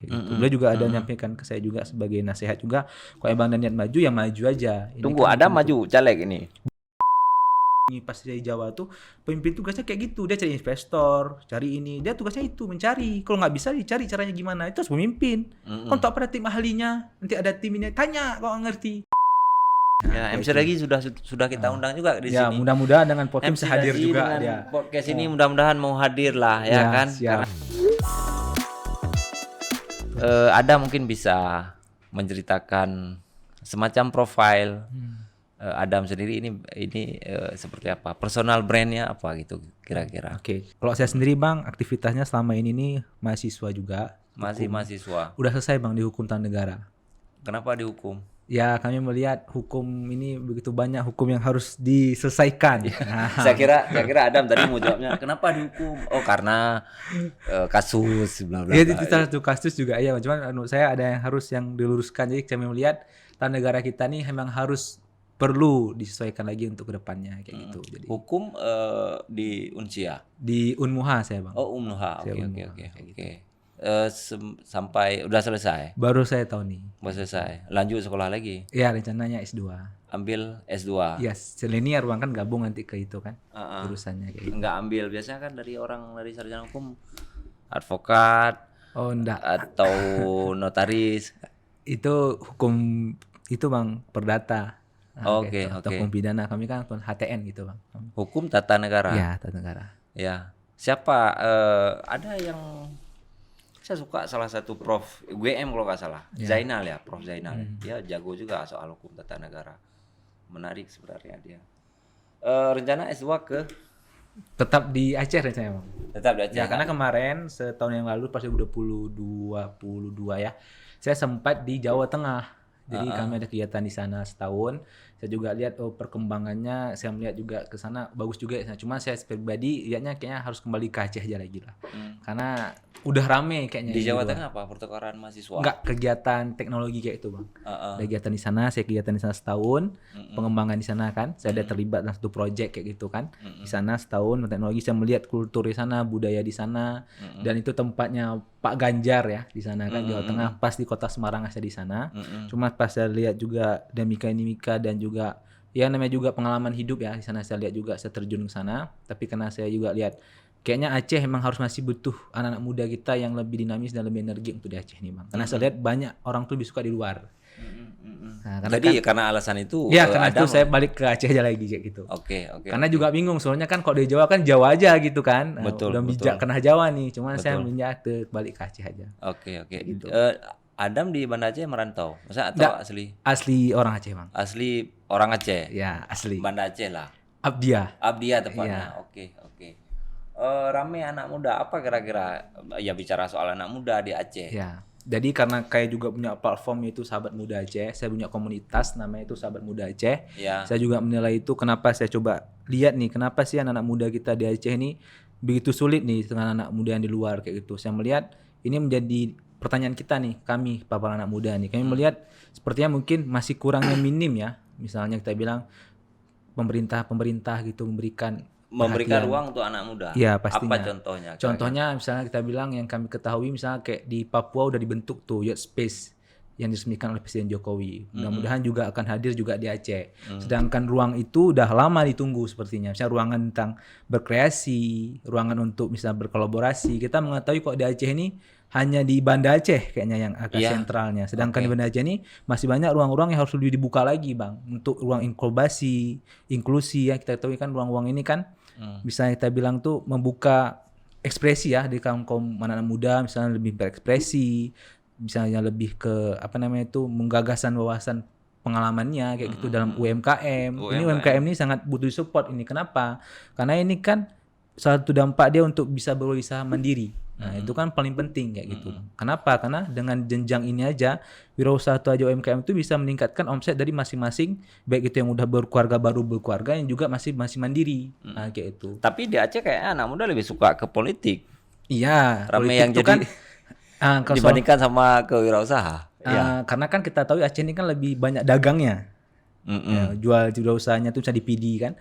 Gitu. Beliau juga ada nyampaikan ke saya juga sebagai nasihat juga, kalau emang ada niat maju ya maju aja. Ini Tunggu, kan ada maju caleg ini. pas dari Jawa tuh pemimpin tugasnya kayak gitu, dia cari investor, cari ini, dia tugasnya itu mencari. Kalau nggak bisa dicari caranya gimana, itu harus pemimpin. Kalau tak pada tim ahlinya, nanti ada tim ini tanya kalau nggak ngerti. Ya, MC Regi sudah kita undang juga di Ya sini. mudah-mudahan dengan podcast MC bisa hadir Regi juga dengan dia. podcast ini mudah-mudahan mau hadir lah ya kan. Siap. Ada mungkin bisa menceritakan semacam profil Adam sendiri ini seperti apa, personal brandnya apa gitu kira-kira. Oke. Kalau saya sendiri Bang, aktivitasnya selama ini nih mahasiswa juga. Masih mahasiswa. Udah selesai Bang di hukum tata negara. Kenapa dihukum? Ya kami melihat hukum ini begitu banyak hukum yang harus diselesaikan. Nah, Saya kira Adam tadi mau jawabnya kenapa dihukum? Oh karena kasus bla bla ya bla. itu salah satu kasus juga ya. Cuman menurut saya ada yang harus yang diluruskan. Jadi kami melihat tata negara kita nih memang harus perlu disesuaikan lagi untuk kedepannya kayak gitu. Jadi Hukum di Unsia. di Unmuha saya Bang. Oh Unmuha. Saya Oke Unmuha, oke kayak oke. Sampai udah selesai. Baru saya tahu nih. Udah selesai. Lanjut sekolah lagi. Ya rencananya S2. Ambil S2. Yes, senior Bang kan gabung nanti ke itu kan. Urusannya kayak gitu. Enggak ambil, biasanya kan dari sarjana hukum advokat Oh enggak. atau notaris. Itu hukum itu Bang perdata. Oke, Atau oke. hukum pidana, kami kan HTN gitu Bang. Hukum tata negara. Ya, tata negara. Ya. Siapa ada yang saya suka salah satu Prof UGM kalau nggak salah. Zainal ya, Prof Zainal. Dia jago juga soal hukum tata negara. Menarik sebenarnya dia. Rencana S2 ke Tetap di Aceh rencananya Bang. tetap di Aceh. Ya, karena kemarin setahun yang lalu pas 2022 ya, saya sempat di Jawa Tengah. Jadi kami ada kegiatan di sana setahun. Saya juga lihat perkembangannya, saya melihat juga ke sana bagus juga. Cuma saya pribadi lihatnya kayaknya harus kembali ke Aceh aja lagi lah. Karena udah rame kayaknya Di Jawa luar. Tengah apa? Pertukaran mahasiswa. Enggak, kegiatan teknologi kayak itu Bang. Ada kegiatan di sana, saya kegiatan di sana setahun, pengembangan di sana kan. Saya ada terlibat dalam satu project kayak gitu kan. Di sana setahun teknologi, saya melihat kultur di sana, budaya di sana, dan itu tempatnya Pak Ganjar ya di sana kan, Jawa Tengah, pas di kota Semarang saya di sana. Cuma pas saya lihat juga dinamika dan juga ya namanya juga pengalaman hidup ya di sana, saya lihat juga saya terjun ke sana. Tapi karena saya juga lihat kayaknya Aceh emang harus masih butuh anak-anak muda kita yang lebih dinamis dan lebih energi untuk di Aceh nih Bang. Karena saya lihat banyak orang tuh lebih suka di luar. Nah, Jadi karena alasan itu ya karena itu saya balik ke Aceh aja lagi kayak gitu. Oke. Karena juga bingung soalnya kan kalau di Jawa kan Jawa aja gitu kan. Betul, Udah bijak kena Jawa nih. Cuma saya minyak balik ke Aceh aja. Oke. Gitu. Adam di Banda Aceh merantau. Masa atau Nggak. asli? Asli orang Aceh Bang. Asli orang Aceh. Ya asli. Banda Aceh lah. Abdia. Abdia tepatnya. Oke. Rame anak muda apa kira-kira ya bicara soal anak muda di Aceh. Ya. Jadi karena kayak juga punya platform itu Sahabat Muda Aceh, saya punya komunitas namanya itu Sahabat Muda Aceh. Ya. Saya juga menilai itu kenapa saya coba lihat nih kenapa sih anak-anak muda kita di Aceh ini begitu sulit nih dengan anak muda yang di luar kayak gitu. Saya melihat ini menjadi pertanyaan kita nih, kami para anak muda nih. Kami melihat sepertinya mungkin masih kurangnya minim ya. Misalnya kita bilang pemerintah gitu memberikan ruang untuk anak muda. Ya pastinya. Apa contohnya? Contohnya misalnya kita bilang yang kami ketahui misalnya kayak di Papua udah dibentuk tuh Youth Space yang diresmikan oleh Presiden Jokowi. Mudah-mudahan juga akan hadir juga di Aceh. Sedangkan ruang itu udah lama ditunggu sepertinya. Misalnya ruangan tentang berkreasi, ruangan untuk misalnya berkolaborasi. Kita mengetahui kok di Aceh ini hanya di Banda Aceh kayaknya yang agak sentralnya. Sedangkan di Banda Aceh ini masih banyak ruang-ruang yang harus lebih dibuka lagi Bang. Untuk ruang inklusi ya kita ketahui kan ruang-ruang ini kan misalnya kita bilang tuh membuka ekspresi ya di kaum anak-anak muda, misalnya lebih berekspresi, misalnya lebih ke menggagasan wawasan pengalamannya kayak gitu dalam UMKM. Ini UMKM ini sangat butuh support ini. Kenapa? Karena ini kan satu dampak dia untuk bisa berusaha mandiri. Nah, itu kan paling penting kayak gitu. Kenapa? Karena dengan jenjang ini aja wirausaha atau aja UMKM itu bisa meningkatkan omset dari masing-masing, baik itu yang udah baru berkeluarga yang juga masih mandiri. Nah, kayak itu. Tapi di Aceh kayaknya anak muda lebih suka ke politik. Iya, ramai yang itu jadi kan dibandingkan sama kewirausaha. karena kan kita tahu Aceh ini kan lebih banyak dagangnya. Ya, jual usahanya tuh bisa di PD kan,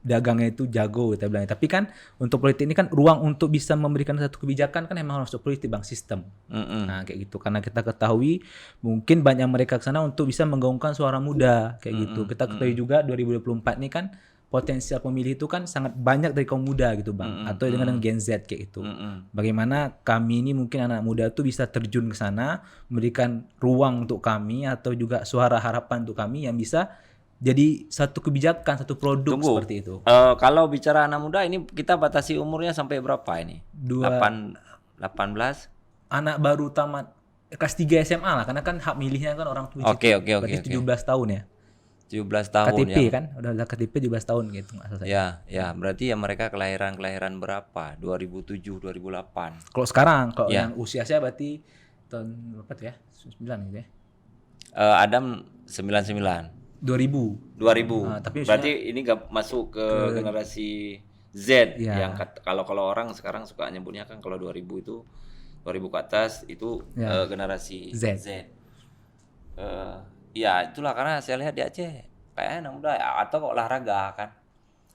dagangnya itu jago kita bilang. Tapi kan untuk politik ini kan ruang untuk bisa memberikan satu kebijakan kan emang harus politik bang, sistem. Nah kayak gitu, karena kita ketahui mungkin banyak mereka ke sana untuk bisa menggaungkan suara muda kayak gitu. Kita ketahui juga 2024 ini kan potensial pemilih itu kan sangat banyak dari kaum muda gitu bang, atau dengan Gen Z kayak gitu. Bagaimana kami ini mungkin anak muda tuh bisa terjun ke sana, memberikan ruang untuk kami atau juga suara harapan untuk kami yang bisa jadi satu kebijakan, satu produk seperti itu. Kalau bicara anak muda ini kita batasi umurnya sampai berapa ini? 18? Anak baru tamat kelas 3 SMA lah, karena kan hak milihnya kan orang tua. Oke. Berarti 17 tahun ya. 17 tahun KTP ya. kan, udah KTP 17 tahun gitu nggak salah saya. Ya, berarti ya mereka kelahiran berapa? 2007, 2008. Kalau sekarang, kalau yang usia saya berarti tahun berapa tuh ya? 9 gitu ya. Adam 99. 2000. Tapi berarti ini gak masuk ke generasi Z yang kalau orang sekarang suka nyebutnya kan kalau 2000 itu 2000 ke atas itu generasi Z. Ya itulah karena saya lihat di Aceh kayaknya anak muda atau kok olahraga kan.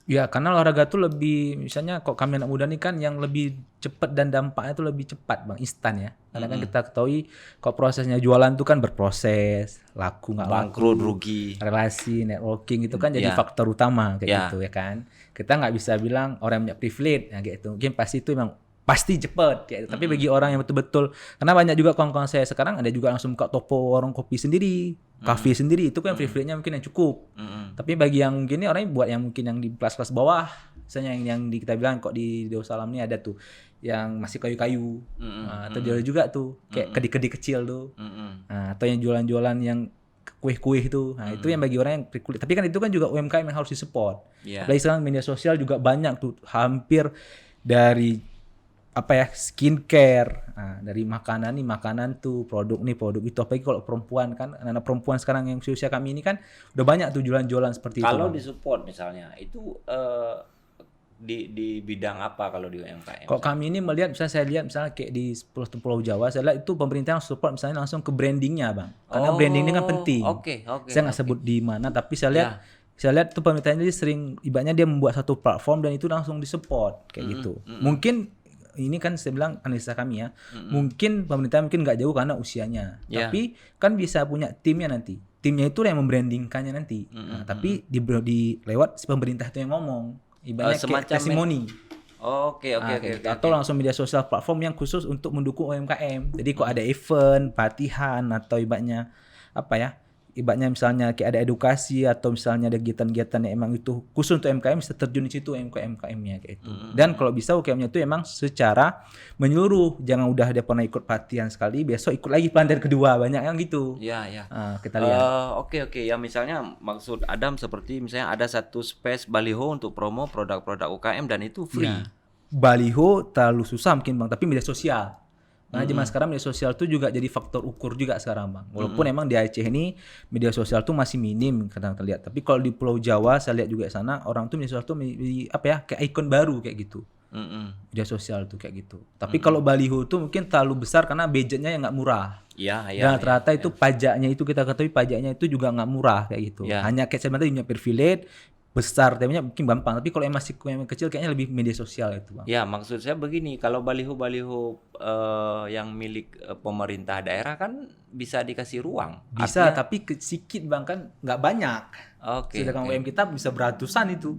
Ya karena olahraga tuh lebih, misalnya kok kami anak muda nih kan yang lebih cepat dan dampaknya tuh lebih cepat bang, instan ya. Karena kan kita ketahui kok prosesnya jualan tuh kan berproses, laku nggak laku, bangkrut, rugi, relasi, networking itu kan jadi faktor utama kayak gitu ya kan. Kita nggak bisa bilang orang yang punya privilege ya gitu. Mungkin pasti itu memang pasti cepet kayak gitu. Tapi bagi orang yang betul-betul, karena banyak juga kawan-kawan saya sekarang ada juga langsung buka toko warung kopi sendiri, kafe sendiri, itu kan privilege-nya mungkin yang cukup. Tapi bagi yang mungkin ini orang buat yang mungkin yang di kelas-kelas bawah, misalnya yang di kita bilang kok di Darussalam ini ada tuh yang masih kayu-kayu, atau jual juga tuh kayak kedi-kedi kecil tuh, atau yang jualan-jualan yang kue-kue itu, nah itu yang bagi orang yang privilege. Tapi kan itu kan juga UMKM yang harus disupport. Apalagi sekarang media sosial juga banyak tuh, hampir dari skincare, dari makanan tuh produk itu, apalagi kalau perempuan kan, anak perempuan sekarang yang usia kami ini kan udah banyak tuh jualan-jualan seperti kalau itu. Kalau disupport misalnya itu di bidang apa kalau di UMKM? Kalau kami ini melihat, misalnya saya lihat misalnya kayak di Pulau Jawa, saya lihat itu pemerintah yang support misalnya langsung ke brandingnya bang, karena branding ini kan penting. Saya nggak sebut di mana, tapi saya lihat tuh pemerintah ini sering, ibaratnya dia membuat satu platform dan itu langsung disupport kayak gitu. Mungkin ini kan saya bilang analisa kami ya, mungkin pemerintah mungkin nggak jauh karena usianya, tapi kan bisa punya timnya nanti. Timnya itu yang membrandingkannya nanti. Tapi di lewat si pemerintah itu yang ngomong, ibaratnya kayak testimoni. Atau langsung media sosial platform yang khusus untuk mendukung UMKM. Jadi kok ada event, pelatihan atau ibaratnya ibaratnya misalnya kayak ada edukasi atau misalnya ada kegiatan-kegiatan yang emang itu khusus untuk UMKM, bisa terjun di situ UMKM-nya kayak itu. Dan kalau bisa UMKM-nya itu emang secara menyeluruh, jangan udah dia pernah ikut pelatihan sekali, besok ikut lagi pelatihan kedua, banyak yang gitu. Kita lihat. Oke. Ya misalnya maksud Adam seperti misalnya ada satu space baliho untuk promo produk-produk UKM dan itu free. Baliho terlalu susah mungkin bang, tapi media sosial. Karena zaman sekarang media sosial tuh juga jadi faktor ukur juga sekarang bang. Walaupun emang di Aceh ini media sosial tuh masih minim kadang terlihat. Tapi kalau di Pulau Jawa saya lihat juga sana orang tuh media sosial tuh kayak ikon baru kayak gitu. Media sosial tuh kayak gitu. Tapi kalau baliho tuh mungkin terlalu besar karena budgetnya yang nggak murah. Dan rata-rata itu pajaknya itu kita ketahui pajaknya itu juga nggak murah kayak gitu. Hanya kayak saya tadi punya privilege besar, temanya mungkin gampang, tapi kalau yang masih kecil kayaknya lebih media sosial itu bang. Ya maksud saya begini, kalau baliho-baliho yang milik pemerintah daerah kan bisa dikasih ruang. Bisa, tapi sedikit bang, kan nggak banyak. Sedangkan UMKM kita bisa beratusan itu.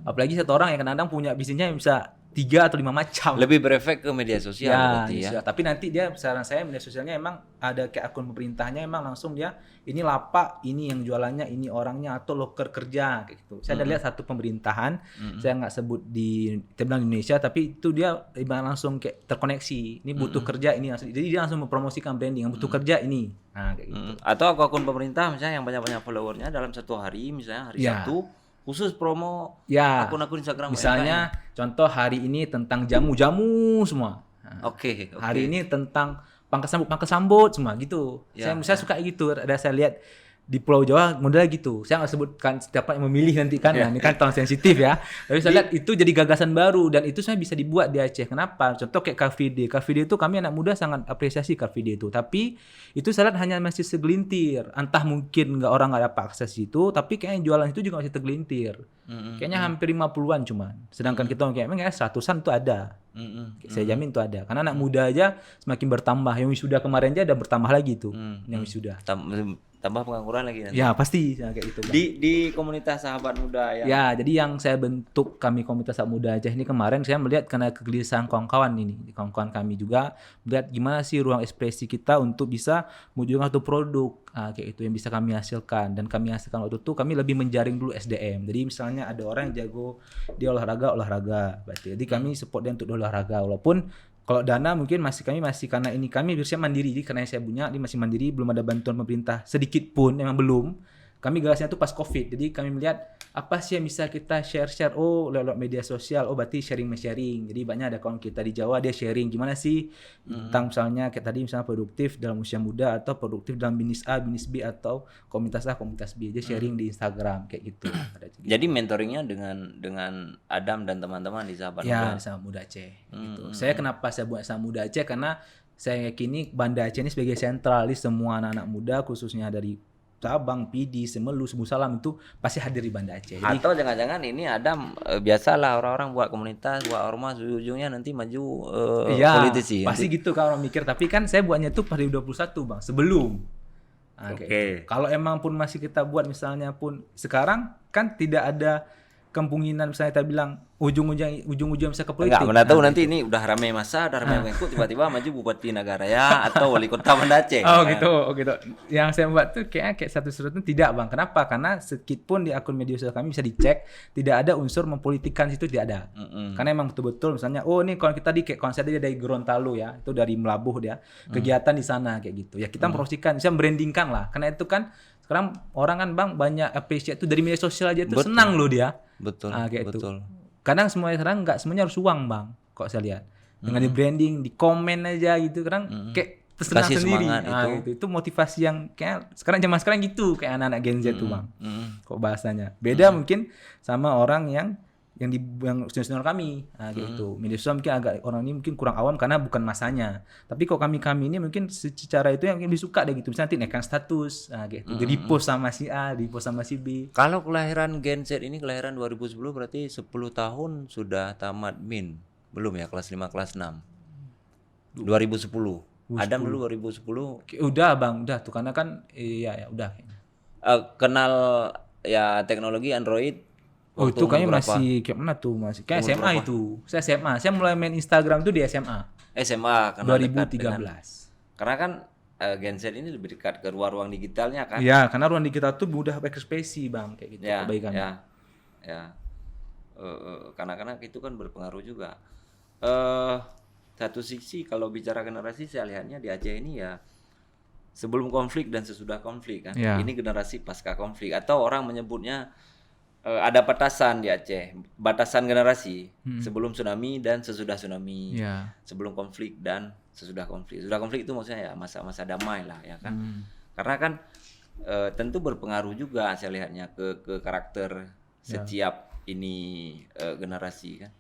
Apalagi satu orang yang kadang-kadang punya bisnisnya yang bisa 3 atau 5 macam. Lebih berefek ke media sosial berarti ya. Tapi nanti dia saran saya media sosialnya emang ada kayak akun pemerintahnya, emang langsung dia ini lapak, ini yang jualannya, ini orangnya atau loker kerja kayak gitu. Saya ada lihat satu pemerintahan, saya nggak sebut di Indonesia, tapi itu dia langsung kayak terkoneksi. Ini butuh kerja ini langsung. Jadi dia langsung mempromosikan branding yang butuh kerja ini. Nah kayak gitu. Atau akun pemerintah misalnya yang banyak-banyak followernya dalam satu hari, misalnya hari Sabtu khusus promo akun-akun Instagram. Misalnya contoh hari ini tentang jamu semua. Nah, hari ini tentang pangkas sambut semua gitu. Saya suka gitu. Ada saya lihat di Pulau Jawa model gitu. Saya nggak sebutkan setiap yang memilih nanti kan, nah, ini kan tahun sensitif ya. Tapi saya lihat itu jadi gagasan baru dan itu saya bisa dibuat di Aceh. Kenapa? Contoh kayak Car Free Day. Car Free Day itu kami anak muda sangat apresiasi Car Free Day itu. Tapi itu saya lihat hanya masih segelintir. Entah mungkin orang nggak dapat akses itu, tapi kayaknya jualan itu juga masih tergelintir. Kayaknya hampir 50-an cuman. Sedangkan kita kayaknya 100-an itu ada. Saya jamin itu ada. Karena anak muda aja semakin bertambah. Yang wisuda kemarin aja ada bertambah lagi tuh. Yang wisuda. Tambah pengangguran lagi nanti. Ya pasti kayak gitu. Bang. Di komunitas sahabat muda yang Ya, jadi yang saya bentuk kami komunitas sahabat muda Aceh ini kemarin saya melihat karena kegelisahan kawan-kawan ini, kawan-kawan kami juga melihat gimana sih ruang ekspresi kita untuk bisa mewujudkan satu produk kayak itu yang bisa kami hasilkan dan kami hasilkan waktu itu kami lebih menjaring dulu SDM. Jadi misalnya ada orang yang jago dia olahraga, berarti jadi kami support dia untuk olahraga walaupun kalau dana mungkin kami masih karena ini kami biasanya mandiri, jadi karena saya punya ini masih mandiri, belum ada bantuan pemerintah sedikit pun, memang belum. Kami gagasnya itu pas COVID, jadi kami melihat apa sih yang bisa kita share, lewat media sosial, berarti sharing. Jadi banyak ada kawan kita di Jawa dia sharing gimana sih tentang misalnya kayak tadi misalnya produktif dalam usia muda atau produktif dalam bisnis A, bisnis B atau komunitas A, komunitas B, dia sharing di Instagram kayak gitu. Jadi mentoringnya dengan Adam dan teman-teman di sahabat muda. Ya, Sahabat Muda Aceh. Gitu. Saya kenapa saya buat Sahabat Muda Aceh karena saya yakini Banda Aceh ini sebagai sentralis semua anak-anak muda khususnya dari Sabang, Pidi, Semelu, Sebu Salam itu pasti hadir di Banda Aceh. Jadi, atau jangan-jangan ini Adam biasalah orang-orang buat komunitas, buat ormas ujung-ujungnya nanti maju politisi. Pasti gitu kalau orang mikir, tapi kan saya buatnya tuh pada 21 Bang, sebelum. Gitu. Kalau emang pun masih kita buat misalnya pun sekarang kan tidak ada kemungkinan misalnya kita bilang ujung-ujung bisa ke politik. Enggak, mana tahu nanti ini udah ramai masa, udah ramai pengikut, tiba-tiba maju bupati negara ya atau wali kota Banda Aceh. Oh gitu. Yang saya buat tuh kayak satu-satunya tidak Bang. Kenapa? Karena sedikitpun di akun media sosial kami bisa dicek, tidak ada unsur mempolitikkan situ, tidak ada. Karena emang betul-betul misalnya, ini kalau kita kayak konsep dia dari Gorontalo ya, itu dari Melabuh dia, kegiatan di sana kayak gitu. Ya kita promosikan, bisa brandingkan lah. Karena itu kan sekarang orang kan Bang banyak appreciate itu dari media sosial aja tuh senang loh dia. Betul. Kayak betul. Itu. Kadang sekarang nggak semuanya harus uang Bang, kok saya lihat. Dengan di branding, di komen aja gitu, kadang kayak tersenang kasih sendiri. Semangat Itu motivasi yang kayak zaman sekarang gitu kayak anak-anak Gen Z tuh Bang. Kok bahasanya. Beda mungkin sama orang yang senior kami gitu. Media sosial mungkin agak orang ini mungkin kurang awam karena bukan masanya. Tapi kok kami ini mungkin secara itu yang lebih suka deh gitu. Misalnya nanti naikkan status gitu. Di post sama si A, di post sama si B. Kalau kelahiran Gen Z ini kelahiran 2010 berarti 10 tahun sudah tamat min. Belum ya kelas 5 kelas 6. 2010. Adam dulu 2010. Udah Bang, udah tuh karena kan ya udah. Kenal ya teknologi Android. Itu kayaknya masih kayak mana tuh masih kayak SMA berapa? Itu saya SMA, saya mulai main Instagram tuh di SMA karena 2013 karena kan Gen Z ini lebih dekat ke ruang-ruang digitalnya kan ya karena ruang digital tuh mudah berekspresi Bang kayak gitu kebaikan karena itu kan berpengaruh juga satu sisi kalau bicara generasi saya lihatnya di Aceh ini ya sebelum konflik dan sesudah konflik kan ini generasi pasca konflik atau orang menyebutnya ada batasan di Aceh, batasan generasi sebelum tsunami dan sesudah tsunami, sebelum konflik dan sesudah konflik. Sesudah konflik itu maksudnya ya masa-masa damai lah ya kan. Karena kan tentu berpengaruh juga saya lihatnya ke karakter setiap ini generasi kan.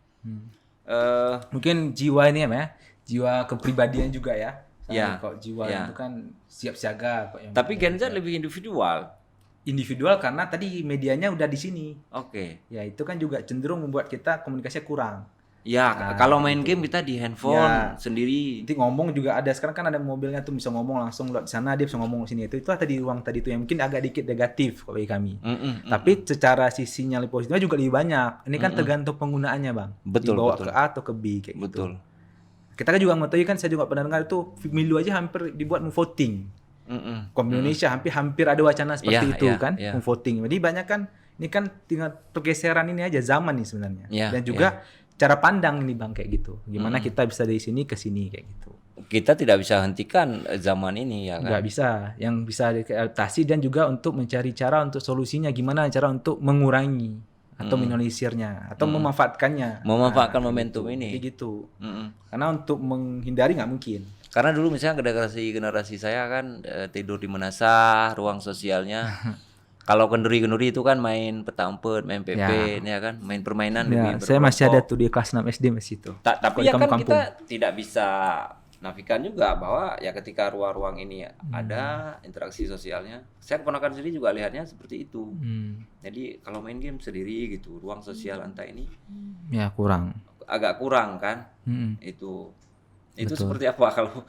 Mungkin jiwa ini ya, jiwa kepribadian juga ya. Kok jiwa itu kan siap siaga. Tapi Gen Z lebih individual karena tadi medianya udah di sini. Ya itu kan juga cenderung membuat kita komunikasinya kurang. Ya, kalau main game kita di handphone sendiri. Nanti ngomong juga ada. Sekarang kan ada mobilnya tuh bisa ngomong langsung lewat sana, dia bisa ngomong sini. Itu tadi ruang tadi itu yang mungkin agak dikit negatif bagi kami. Tapi secara sisinya lebih positifnya juga lebih banyak. Ini kan tergantung penggunaannya Bang. Dibawa ke A atau ke B kayak gitu. Kita kan juga mengetahui kan saya juga pernah dengar itu pemilu aja hampir dibuat voting. Indonesia hampir ada wacana seperti itu kan voting. Jadi banyak kan ini kan tinggal pergeseran ini aja zaman nih sebenarnya dan juga cara pandang ini Bang kayak gitu. Gimana kita bisa dari sini ke sini kayak gitu. Kita tidak bisa hentikan zaman ini ya kan. Nggak bisa. Yang bisa diadaptasi dan juga untuk mencari cara untuk solusinya gimana cara untuk mengurangi atau minimalisirnya atau memanfaatkannya. Memanfaatkan momentum ini. Kayak gitu. Karena untuk menghindari nggak mungkin. Karena dulu misalnya generasi saya kan tidur di Menasah, ruang sosialnya. Kalau kenduri-kenduri itu kan main peta umpet, main PP, ya kan, main permainan Ya, lebih saya masih ada berkelompok. tuh di kelas 6 SD masih itu. Tapi Kalau di ya kan kampung-kampung. kita tidak bisa nafikan juga bahwa ya ketika ruang-ruang ini ada interaksi sosialnya. Saya keponakan sendiri juga lihatnya seperti itu. Jadi kalau main game sendiri gitu, ruang sosial anta ini Ya kurang. agak kurang kan? Itu seperti apa kalau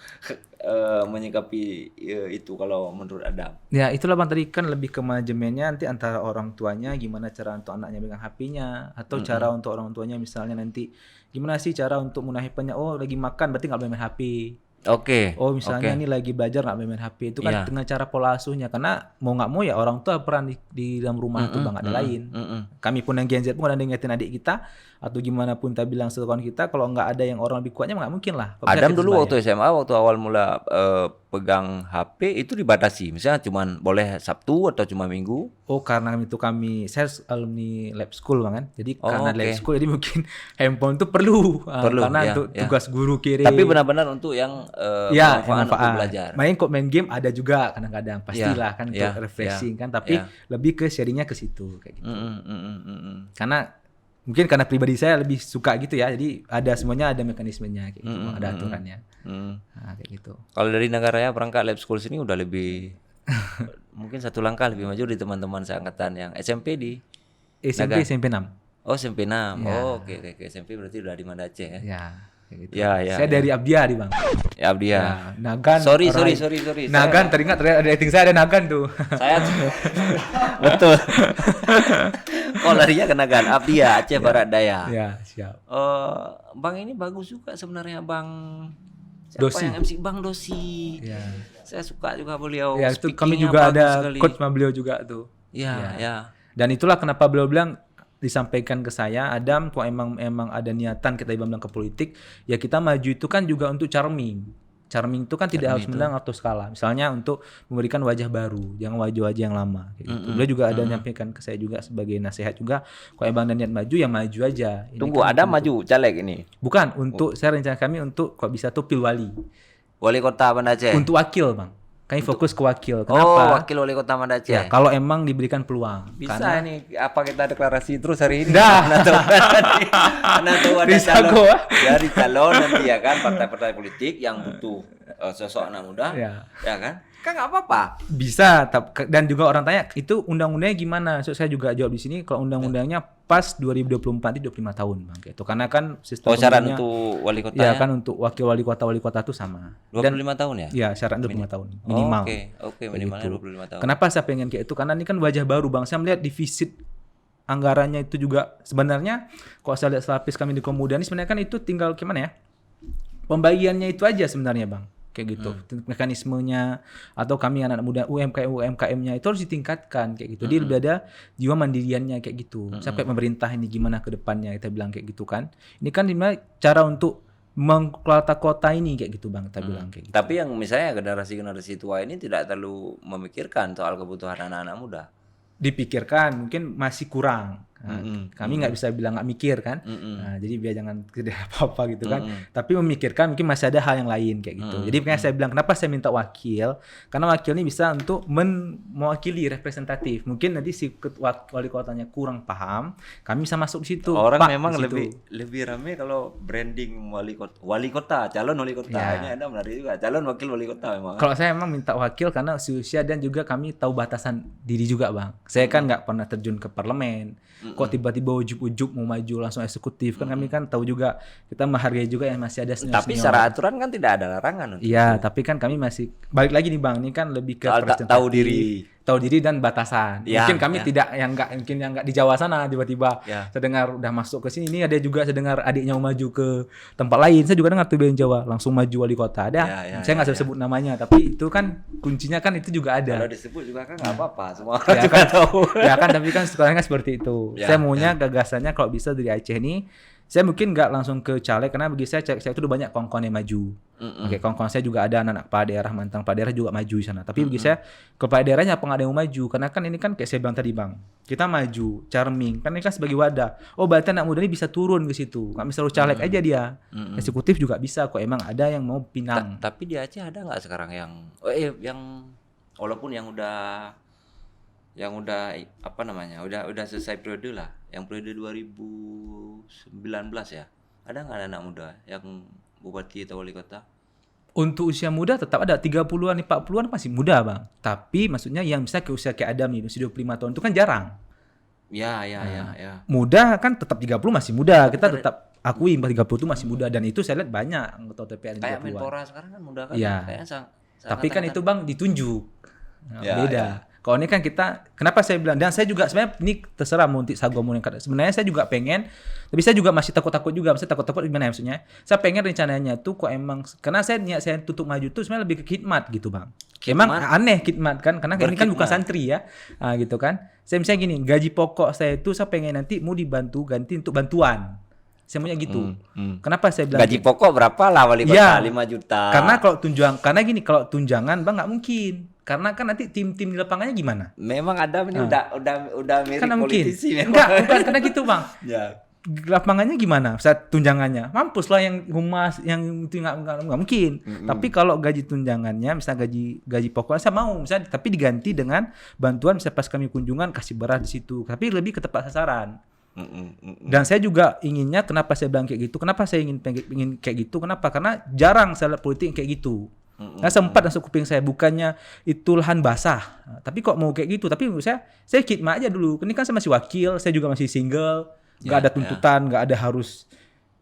menyikapi itu kalau menurut Adam? Ya itulah Bang, tadi kan lebih ke manajemennya nanti antara orang tuanya, gimana cara untuk anaknya pegang HP-nya, atau cara untuk orang tuanya misalnya nanti gimana sih cara untuk menahipannya, oh lagi makan berarti nggak boleh main HP. Oke. Oh misalnya ini lagi belajar nggak boleh main HP, itu kan dengan cara pola asuhnya, karena mau nggak mau ya orang tua peran di dalam rumah itu Bang, ada lain. Kami pun yang Gen Z pun ada yang ngingetin adik kita atau gimana pun kita bilang sekawan kita, kalau nggak ada yang orang lebih kuatnya nggak mungkin lah. Adam dulu waktu SMA, waktu awal mula pegang HP itu dibatasi, misalnya cuman boleh Sabtu atau cuma Minggu. Oh karena saya alumni lab school Bang kan, jadi karena lab school jadi mungkin handphone itu perlu karena untuk tugas guru kirim. Tapi benar-benar untuk yang bermanfaat untuk belajar. Main kok main game ada juga kadang-kadang pastilah kan untuk refreshing kan, tapi lebih ke sharingnya ke situ kayak gitu. Karena mungkin karena pribadi saya lebih suka gitu ya, jadi ada semuanya ada mekanismenya kayak gitu, ada aturannya. Nah, kayak gitu. Kalau dari Nagaraya perangkat lab school sini udah lebih mungkin satu langkah lebih maju di teman-teman seangkatan yang SMP di SMP 6. Oh SMP 6. Oh oke. SMP berarti udah di Manda Aceh ya. Ya. Gitu. Ya. Saya dari Abdia di Bang. Ya Abdia. Ya, Nagan. Sorry. Nagan teringat rating saya ada Nagan tuh. Saya betul. Oh larinya ke Nagan. Abdia Aceh Barat Daya. Ya siap. Bang ini bagus juga sebenarnya Bang. Siapa Dosi. yang MC Bang Dosi. Ya. Saya suka juga beliau. Ya itu kami juga ada coach sama beliau juga tuh. Ya. Dan itulah kenapa beliau bilang disampaikan ke saya, Adam, kalau emang ada niatan kita bilang ke politik, ya kita maju itu kan juga untuk charming. Charming itu kan tidak harus menang atau skala. Misalnya untuk memberikan wajah baru, jangan wajah-wajah yang lama. Kayak gitu. Beliau juga ada menyampaikan ke saya juga sebagai nasihat juga, kalau emang ada niat maju, ya maju aja. Ini Tunggu, kan Adam maju caleg ini? Bukan, untuk saya rencana kami untuk kok bisa tuh pilwali. Wali Kota Banda Aceh? Untuk wakil Bang. Kami fokus ke wakil. Kenapa? Wakil Wali Kota Banda Aceh. Ya, kalau emang diberikan peluang. Bisa karena ini apa kita deklarasi terus hari ini? Dah. Karena tuh ada calon dari calon nanti ya kan, partai-partai politik yang butuh sosok anak muda, ya kan? Kan nggak apa-apa. Bisa, dan juga orang tanya itu undang-undangnya gimana? So, saya juga jawab di sini kalau undang-undangnya pas 2024 itu 25 tahun Bang. Gitu. Karena kan sistem syarat untuk wali kota. Ya kan untuk wakil wali kota itu sama. 25 tahun ya? Ya, syarat 25 tahun minimal. Oke, minimalnya 25 tahun. Kenapa saya pengen kayak itu? Karena ini kan wajah baru Bang. Saya melihat defisit anggarannya itu juga sebenarnya kalau saya lihat selapis kami di Komuda ini sebenarnya kan itu tinggal gimana ya? Pembagiannya itu aja sebenarnya Bang. Kayak gitu, mekanismenya atau kami anak muda UMKM-nya itu harus ditingkatkan kayak gitu. Dia lebih ada jiwa mandiriannya kayak gitu. Sampai pemerintah ini gimana ke depannya kita bilang kayak gitu kan. Ini kan dimana cara untuk mengkelola kota ini kayak gitu Bang kita bilang kayak gitu. Tapi yang misalnya generasi tua ini tidak terlalu memikirkan soal kebutuhan anak-anak muda. Dipikirkan mungkin masih kurang. Nah, kami nggak bisa bilang nggak mikir kan. Nah, jadi biar jangan tidak apa-apa gitu kan. Tapi memikirkan mungkin masih ada hal yang lain kayak gitu. Jadi makanya saya bilang kenapa saya minta wakil? Karena wakil ini bisa untuk mewakili representatif. Mungkin nanti si wali kotanya kurang paham, kami bisa masuk di situ. Orang memang lebih ramai kalau branding wali kota, calon wali kota. Ya. Ini ada menarik juga, calon wakil wali kota memang. Kalau saya memang minta wakil karena usia dan juga kami tahu batasan diri juga Bang. Saya kan nggak pernah terjun ke parlemen. Kok tiba-tiba ujub-ujub mau maju langsung eksekutif kan kami kan tahu juga kita menghargai juga yang masih ada senior. Tapi secara aturan kan tidak ada larangan. Iya, tapi kan kami masih balik lagi nih Bang, ini kan lebih ke tahu diri dan batasan. Ya, mungkin kami tidak yang nggak di Jawa sana tiba-tiba saya dengar udah masuk ke sini. Ini ada juga saya dengar adiknya mau maju ke tempat lain. Saya juga dengar tuh di Jawa langsung maju wali kota. Ada. Saya nggak sebut namanya, tapi itu kan kuncinya kan itu juga ada. Kalau disebut juga kan nggak apa-apa, semua orang juga tahu. Ya kan, tapi kan sekarang kan seperti itu. Saya maunya gagasannya kalau bisa dari Aceh ini Saya mungkin nggak langsung ke caleg karena bagi saya caleg saya itu udah banyak kawan-kawan yang maju. Oke, kawan-kawan saya juga ada anak-anak kepala daerah, mantan kepala daerah juga maju di sana. Tapi bagi saya kepala daerahnya apa nggak ada yang mau maju? Karena kan ini kan kayak saya bilang tadi Bang, kita maju, charming, kan ini kan sebagai wadah. Oh berarti anak muda ini bisa turun ke situ. Nggak bisa selalu caleg aja dia. Eksekutif juga bisa kok. Emang ada yang mau pinang. Tapi di Aceh ada nggak sekarang yang walaupun yang udah apa namanya udah selesai periode lah, yang periode 2019 ya, ada nggak anak muda yang bupati atau wali kota? Untuk usia muda tetap ada 30-an, 40-an masih muda Bang. Tapi maksudnya yang bisa ke usia kayak Adam nih, usia 25 tahun itu kan jarang. Ya. Muda kan tetap 30 masih muda. Kita tetap akui 30 itu masih muda dan itu saya lihat banyak anggota DPR Kayak 30-an. Menpora sekarang kan muda kan. Iya. Kayaknya Tapi kan itu Bang ditunjuk. Nah, Ya, beda. ya. Kalau ini kan kita, kenapa saya bilang, dan saya juga sebenarnya ini terserah mau untuk Sago mau yang kata. Sebenarnya saya juga pengen, tapi saya juga masih takut-takut juga. Maksudnya takut-takut gimana ya maksudnya? Saya pengen rencananya tuh kok emang, karena niat saya tutup maju tuh sebenarnya lebih ke khidmat gitu Bang. Emang aneh khidmat kan, karena ini kan bukan santri ya, gitu kan. Saya misalnya gini, gaji pokok saya itu saya pengen nanti mau dibantu ganti untuk bantuan. Saya maunya gitu. Kenapa saya bilang gaji pokok berapa lah wali kota? 5 juta. Karena kalau kalau tunjangan Bang nggak mungkin. Karena kan nanti tim-tim di lapangannya gimana? Memang ada ini udah mirip Karena mungkin. politisi memang. Enggak, bukan karena gitu Bang. Ya. Lapangannya gimana? Saat tunjangannya, mampus lah yang humas, yang itu nggak mungkin. Tapi kalau gaji tunjangannya, misalnya gaji pokoknya saya mau, misalnya tapi diganti dengan bantuan, misalnya pas kami kunjungan kasih beras di situ, tapi lebih ke tepat sasaran. Dan saya juga inginnya, kenapa saya bilang kayak gitu? Kenapa saya ingin kayak gitu? Kenapa? Karena jarang saya lihat politik yang kayak gitu. Nah, sempat masuk kuping saya, bukannya itu lahan basah, tapi kok mau kayak gitu. Tapi saya khidmat aja dulu. Ini kan saya masih wakil, saya juga masih single, nggak ada tuntutan, nggak ada harus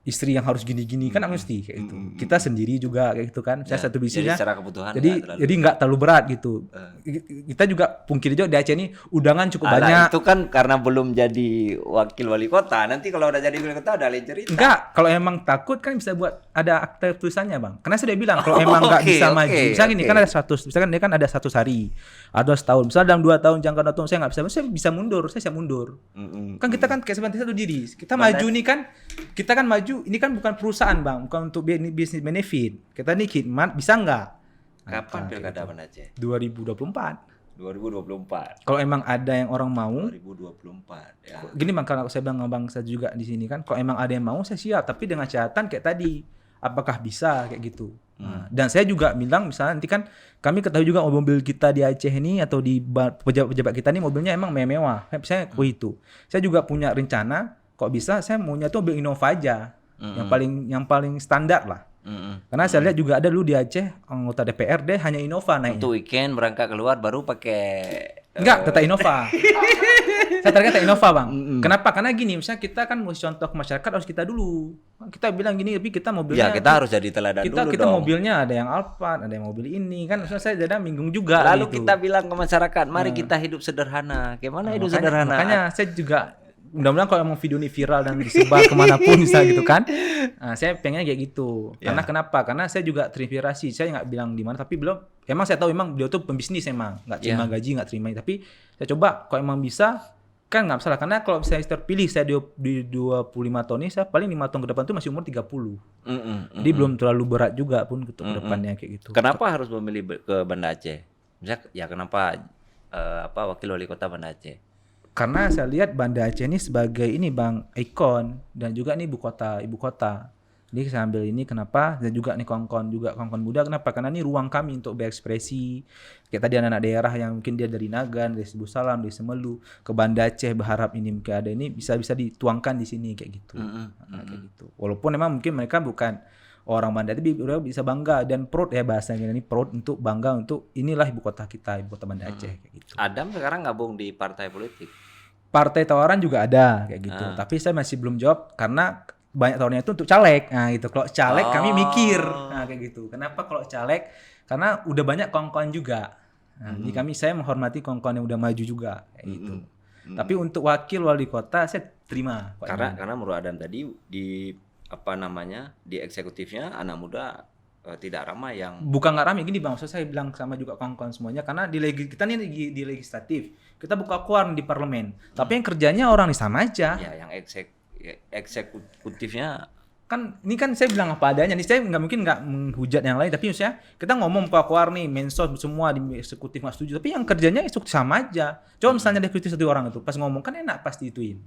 istri yang harus gini-gini, kan mesti kayak gitu. Kita sendiri juga kayak gitu kan. Saya satu bisnisnya. Jadi secara kebutuhan. Jadi nggak terlalu berat gitu. Kita juga pungkiri juga di Aceh ini udangan cukup banyak. Itu kan karena belum jadi wakil wali kota. Nanti kalau udah jadi wali kota udah lain cerita. Enggak, kalau emang takut kan bisa buat ada akte tulisannya Bang. Karena saya udah bilang kalau emang nggak bisa maju. Misalnya gini kan ada 100, misalkan dia kan ada 100 hari, ada setahun. Misalnya dalam 2 tahun jangka waktu saya nggak bisa, saya bisa mundur, saya bisa mundur. Kan kita kan kayak sebenarnya satu diri. Kita maju nih kan, kita kan maju. Ini kan bukan perusahaan Bang, bukan untuk bisnis benefit. Kita nih khidmat, bisa nggak? Kapan pilkada Banda Aceh? 2024. Kalau emang ada yang orang mau 2024 ya. Gini Bang, kalau saya bilang Bang saya juga di sini kan, kalau emang ada yang mau saya siap, tapi dengan catatan kayak tadi, apakah bisa kayak gitu. Nah, dan saya juga bilang misalnya nanti kan kami ketahui juga mobil kita di Aceh ini atau di pejabat-pejabat kita ini mobilnya emang mewah. Saya itu. Saya juga punya rencana, kok bisa saya maunya tuh mobil Innova aja. Yang paling standar lah. Karena saya lihat juga ada dulu di Aceh anggota DPR deh hanya Innova naiknya. Untuk weekend berangkat keluar baru pakai tetap Innova. Saya terkata Innova Bang. Kenapa? Karena gini, misalnya kita kan mau contoh ke masyarakat harus kita dulu. Kita bilang gini, tapi kita mobilnya. Ya kita harus jadi teladan dulu kita dong. mobilnya ada yang Alphard, ada yang mobil ini kan. Maksudnya saya jadi bingung juga. Lalu gitu. kita bilang ke masyarakat, mari kita hidup sederhana. Gimana hidup sederhana? Makanya saya juga mudah-mudahan kalau emang video ini viral dan disebar kemanapun bisa gitu kan. Nah, saya pengennya kayak gitu. Karena kenapa? Karena saya juga terinspirasi. Saya nggak bilang di mana, tapi emang saya tahu emang beliau tuh pembisnis emang, nggak terima gaji, nggak terima. Tapi saya coba kalau emang bisa kan nggak masalah. Karena kalau saya terpilih saya di 25 tahun ini, saya paling 5 tahun ke depan tuh masih umur 30. Jadi belum terlalu berat juga pun untuk ke depannya kayak gitu. Kenapa harus memilih ke Banda Aceh? Misalnya ya kenapa wakil wali kota Banda Aceh? Karena saya lihat Banda Aceh ini sebagai ini Bang ikon dan juga ini ibu kota. Jadi saya ambil ini kenapa, dan juga nih kawan-kawan muda kenapa? Karena ini ruang kami untuk berekspresi. Kayak tadi anak-anak daerah yang mungkin dia dari Nagan, dari Sibu Salam, dari Semelu ke Banda Aceh berharap ini mungkin ada ini bisa dituangkan di sini kayak gitu. Kayak gitu. Walaupun memang mungkin mereka bukan orang Banda, tapi bisa bangga dan proud ya bahasanya ini, proud untuk bangga untuk inilah ibu kota kita, ibu kota Banda Aceh kayak gitu. Adam sekarang gabung di partai politik. Partai tawaran juga ada kayak gitu. Tapi saya masih belum jawab karena banyak tawarannya itu untuk caleg. Nah, gitu. Kalau caleg kami mikir. Nah, kayak gitu. Kenapa kalau caleg? Karena udah banyak kawan-kawan juga. Nah, jadi saya menghormati kawan-kawan yang udah maju juga kayak gitu. Tapi untuk wakil wali kota saya terima. Karena menurut Adam tadi di di eksekutifnya anak muda tidak ramai yang bukan nggak ramai gini Bang, maksud saya bilang sama juga kawan-kawan semuanya karena kita nih di legislatif kita buka keluar di parlemen, tapi yang kerjanya orang di sama aja. Ya, yang eksekutifnya kan ini kan saya bilang apa adanya nih, saya nggak mungkin nggak menghujat yang lain, tapi maksudnya kita ngomong keluar nih mensos semua di eksekutif nggak setuju, tapi yang kerjanya eksekutif sama aja. Coba misalnya ada kritik satu orang itu pas ngomong kan enak pasti ituin.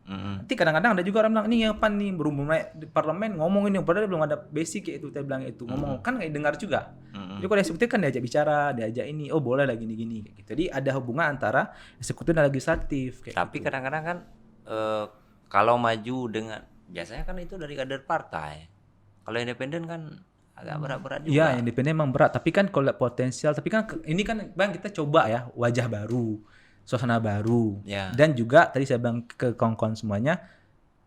Nanti kadang-kadang ada juga orang bilang ini apa nih berumur naik di parlemen ngomong ini padahal belum ada basic kayak itu, saya bilang itu ngomong kan nggak dengar juga. Jadi kalau eksekutif kan diajak bicara, diajak ini, oh boleh lah gini-gini kayak gitu. Jadi ada hubungan antara eksekutif dan legislatif kayak tapi gitu. kadang-kadang kan kalau maju dengan biasanya kan itu dari kader partai. Kalau independen kan agak berat-berat juga. Iya, independen memang berat, tapi kan kalau lihat potensial, tapi kan ini kan Bang kita coba ya wajah baru, suasana baru, Ya. dan juga tadi saya bilang ke kawan-kawan semuanya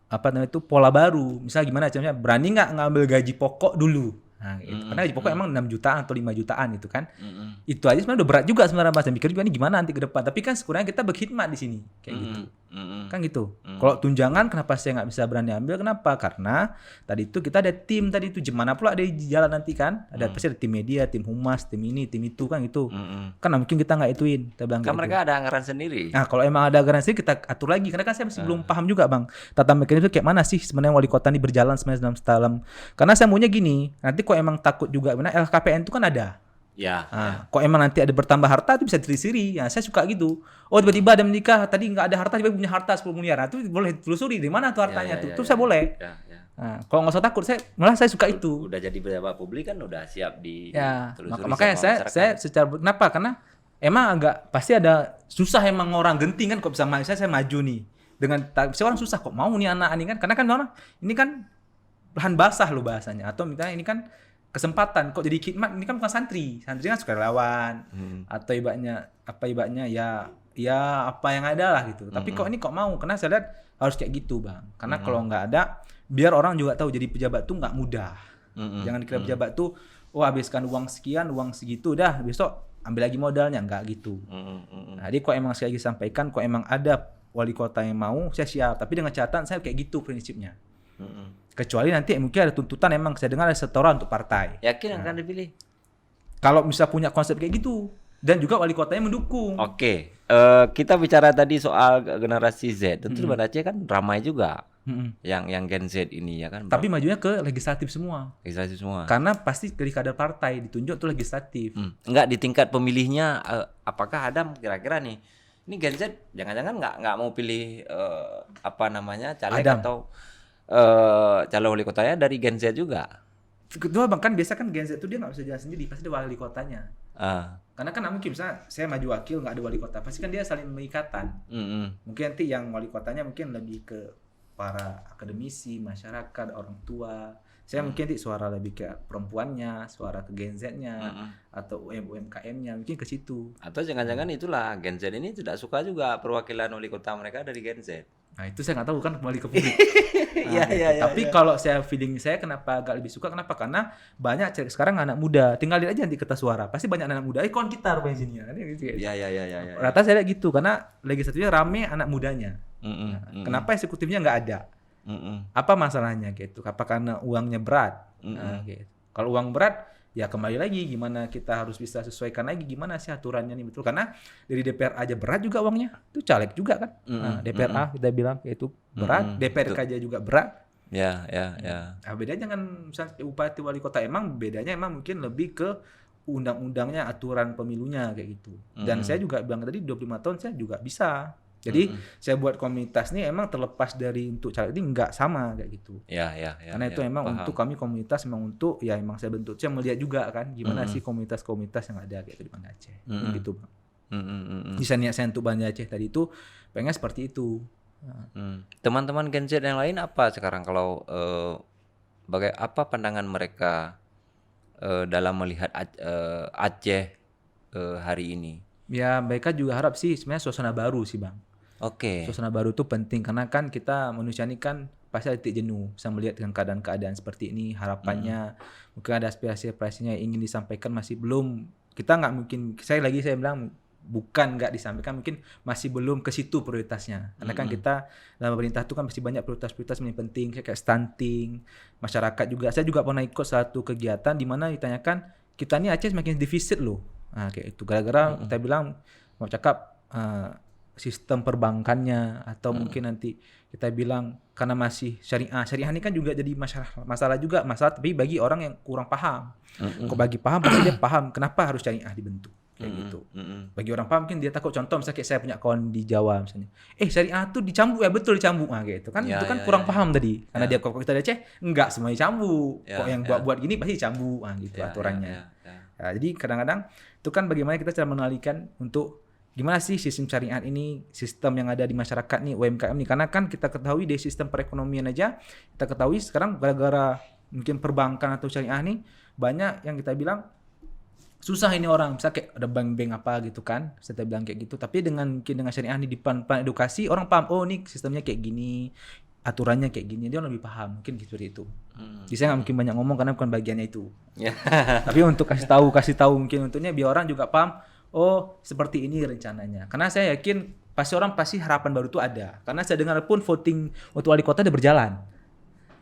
apa namanya itu pola baru. Misalnya gimana caranya berani nggak ngambil gaji pokok dulu. Nah, itu. Karena gaji pokok emang 6 jutaan atau 5 jutaan itu kan. Itu aja sebenarnya udah berat juga sebenarnya Mas. Dan mikir juga ini gimana nanti ke depan. Tapi kan sekurangnya kita berkhidmat di sini kayak gitu. Kan gitu. Kalau tunjangan kenapa saya nggak bisa berani ambil? Kenapa? Karena tadi itu kita ada tim tadi itu gimana pula ada di jalan nanti kan. Ada pasti ada tim media, tim humas, tim ini, tim itu kan gitu. Kan nggak mungkin kita nggak ituin. Kita bilang Kan kayak mereka ada anggaran sendiri. Nah, kalau emang ada garansi kita atur lagi karena kan saya masih belum paham juga, Bang. Tata mekanisme kayak mana sih sebenarnya wali kota ini berjalan sebenarnya dalam. Karena saya maunya gini, nanti kok emang takut juga benar LKPN itu kan ada. Ya. Nah, kok emang nanti ada bertambah harta itu bisa ditelusuri. Ya, saya suka gitu. Oh, tiba-tiba ada menikah, tadi nggak ada harta, tiba-tiba punya harta 10 miliar. Nah, itu boleh telusuri di mana tuh hartanya tuh. Itu saya boleh. Ya. Nah, kalau nggak usah takut, malah saya suka itu. Udah jadi pejabat publik kan udah siap Ya, ditelusuri makanya sama masyarakat. saya secara kenapa? Karena emang agak pasti ada susah emang orang genting kan kok bisa saya maju nih dengan saya orang susah kok mau nih anak ini kan karena kan orang ini kan lahan basah loh bahasanya atau misalnya ini kan kesempatan kok jadi khidmat ini kan bukan santri kan sukarelawan atau ibaratnya ya apa yang ada lah gitu tapi kok ini kok mau karena saya lihat harus kayak gitu Bang karena kalau nggak ada biar orang juga tahu jadi pejabat tuh nggak mudah jangan dikira pejabat tuh habiskan uang sekian uang segitu dah besok ambil lagi modalnya enggak gitu. Nah, jadi kok emang sekali lagi sampaikan kok emang ada wali kota yang mau saya siap tapi dengan catatan saya kayak gitu prinsipnya. Kecuali nanti mungkin ada tuntutan emang saya dengar ada setoran untuk partai. Yakin akan dipilih? Kalau bisa punya konsep kayak gitu dan juga wali kotanya mendukung. Oke. Kita bicara tadi soal generasi Z. Tentu di Banda Aceh kan ramai juga. Yang Gen Z ini ya kan. Tapi majunya ke legislatif semua. Legislatif semua. Karena pasti dari kader partai ditunjuk tuh legislatif. Enggak di tingkat pemilihnya apakah ada kira-kira nih ini Gen Z jangan-jangan nggak mau pilih apa namanya caleg Adam. atau calon wali kotanya dari Gen Z juga. Kedua Bang kan biasa kan Gen Z itu dia nggak bisa jalan sendiri pasti ada wali kotanya. Karena kan mungkin misalnya saya maju wakil nggak ada wali kota pasti kan dia saling mengikatan. Mungkin nanti yang wali kotanya mungkin lebih ke para akademisi, masyarakat, orang tua. Saya mungkin nanti suara lebih ke perempuannya, suara ke Gen Z-nya atau UMKM-nya mungkin ke situ. Atau jangan-jangan itulah Gen Z ini tidak suka juga perwakilan wali kota mereka dari Gen Z. Nah itu saya nggak tahu kan kembali ke publik. Tapi kalau saya feeling saya kenapa agak lebih suka kenapa karena banyak sekarang anak muda tinggal lihat aja nanti kertas suara pasti banyak anak muda kawan kita rupanya sini ya. Ya. Rata saya lihat gitu karena legislatifnya rame anak mudanya. Kenapa eksekutifnya nggak ada? Apa masalahnya gitu? Apa karena uangnya berat? Gitu. Kalau uang berat ya kembali lagi gimana kita harus bisa sesuaikan lagi gimana sih aturannya nih betul karena dari DPR aja berat juga uangnya itu caleg juga kan DPR kita bilang itu berat DPRK aja juga berat ya. Nah, bedanya kan misalnya bupati wali kota emang bedanya emang mungkin lebih ke undang-undangnya aturan pemilunya kayak gitu dan saya juga bilang tadi 25 tahun saya juga bisa jadi saya buat komunitas nih emang terlepas dari untuk caleg ini nggak sama kayak gitu. Ya. Karena itu emang paham. Untuk kami komunitas memang untuk ya emang saya bentuk. Saya melihat juga kan gimana sih komunitas-komunitas yang ada kayak di Banda Aceh. Gitu Bang. Bisa niat saya untuk Banda Aceh tadi itu pengen seperti itu. Teman-teman Gen Z yang lain apa sekarang kalau apa pandangan mereka dalam melihat Aceh hari ini? Ya mereka juga harap sih sebenarnya suasana baru sih Bang. Oke. Suasana baru itu penting karena kan kita manusia ini kan pasti ada titik jenuh bisa melihat dengan keadaan-keadaan seperti ini harapannya mungkin ada aspirasi-aspirasinya yang ingin disampaikan masih belum kita nggak mungkin saya bilang bukan nggak disampaikan mungkin masih belum ke situ prioritasnya karena kan kita dalam pemerintah itu kan masih banyak prioritas-prioritas yang penting kayak stunting masyarakat juga saya juga pernah ikut satu kegiatan di mana ditanyakan kita ini Aceh semakin defisit loh kayak itu gara-gara kita bilang mau cakap sistem perbankannya, atau mungkin nanti kita bilang karena masih syariah ini kan juga jadi masalah tapi bagi orang yang kurang paham. Kok bagi paham pasti dia paham kenapa harus syariah dibentuk kayak gitu. Bagi orang paham mungkin dia takut, contoh misalnya kayak saya punya kawan di Jawa misalnya, syariah tuh dicambuk ya, betul dicambuk gitu kan, itu kan kurang paham tadi karena dia kok kita di Aceh enggak semuanya cambuk, kok yang buat gini pasti cambuk gitu aturannya. Ya, jadi kadang-kadang itu kan bagaimana kita cara mengenalikan untuk gimana sih sistem syariat ini, sistem yang ada di masyarakat nih, UMKM nih. Karena kan kita ketahui dari sistem perekonomian aja, kita ketahui sekarang gara-gara mungkin perbankan atau syariah nih, banyak yang kita bilang susah ini orang. Misalnya kayak ada bank-bank apa gitu kan, saya bilang kayak gitu. Tapi dengan syariah ini di depan edukasi, orang paham, oh nih sistemnya kayak gini, aturannya kayak gini, dia lebih paham, mungkin gitu seperti itu. Jadi saya nggak mungkin banyak ngomong karena bukan bagiannya itu. Tapi untuk kasih tahu mungkin untuknya biar orang juga paham, oh seperti ini rencananya. Karena saya yakin orang pasti harapan baru itu ada. Karena saya dengar pun voting untuk wali kota udah berjalan.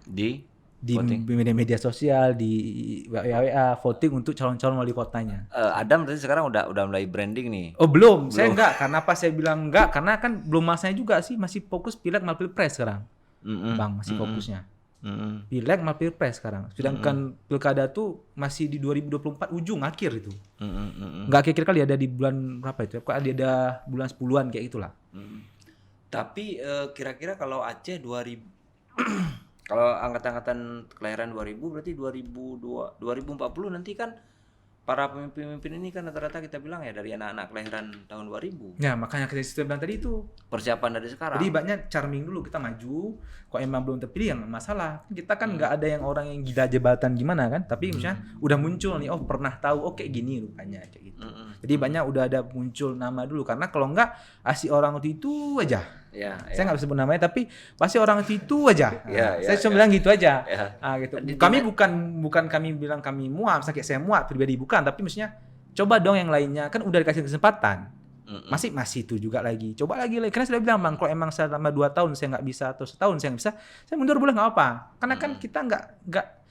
Di media sosial, di WA voting untuk calon-calon wali kotanya. Adam berarti sekarang udah mulai branding nih. Oh belum. Saya enggak. Karena apa saya bilang enggak? Karena kan belum masanya juga sih, masih fokus pileg sama pilpres sekarang. Bang, masih fokusnya. Pileg sama pilpres sekarang. Sedangkan pilkada tuh masih di 2024 ujung akhir itu. Enggak kira-kira kali ada di bulan berapa itu? Kok ada bulan 10-an kayak itulah. Tapi kira-kira kalau Aceh 2000 kalau angkatan kelahiran 2000 berarti 2040 nanti kan para pemimpin ini kan rata-rata kita bilang ya dari anak-anak kelahiran tahun 2000. Ya, makanya kita bilang tadi itu persiapan dari sekarang. Jadi banyak charming dulu kita maju, kok emang belum terpilih yang masalah. Kita kan nggak ada yang orang yang gila jabatan gimana kan, tapi misalnya udah muncul nih, oh pernah tahu, kayak gini rupanya kayak gitu. Jadi banyak udah ada muncul nama dulu, karena kalau nggak asih orang itu aja. Saya nggak bisa sebut namanya, tapi pasti orang itu aja. Saya cuma bilang gitu aja. Gitu. Kami bukan kami bilang kami muat, misalnya kayak saya muat pribadi bukan, tapi maksudnya coba dong yang lainnya, kan udah dikasih kesempatan. Masih itu juga lagi. Coba lagi. Karena saya bilang Bang, kalau emang selama 2 tahun saya nggak bisa atau setahun saya nggak bisa, saya mundur boleh nggak apa. Karena kan kita nggak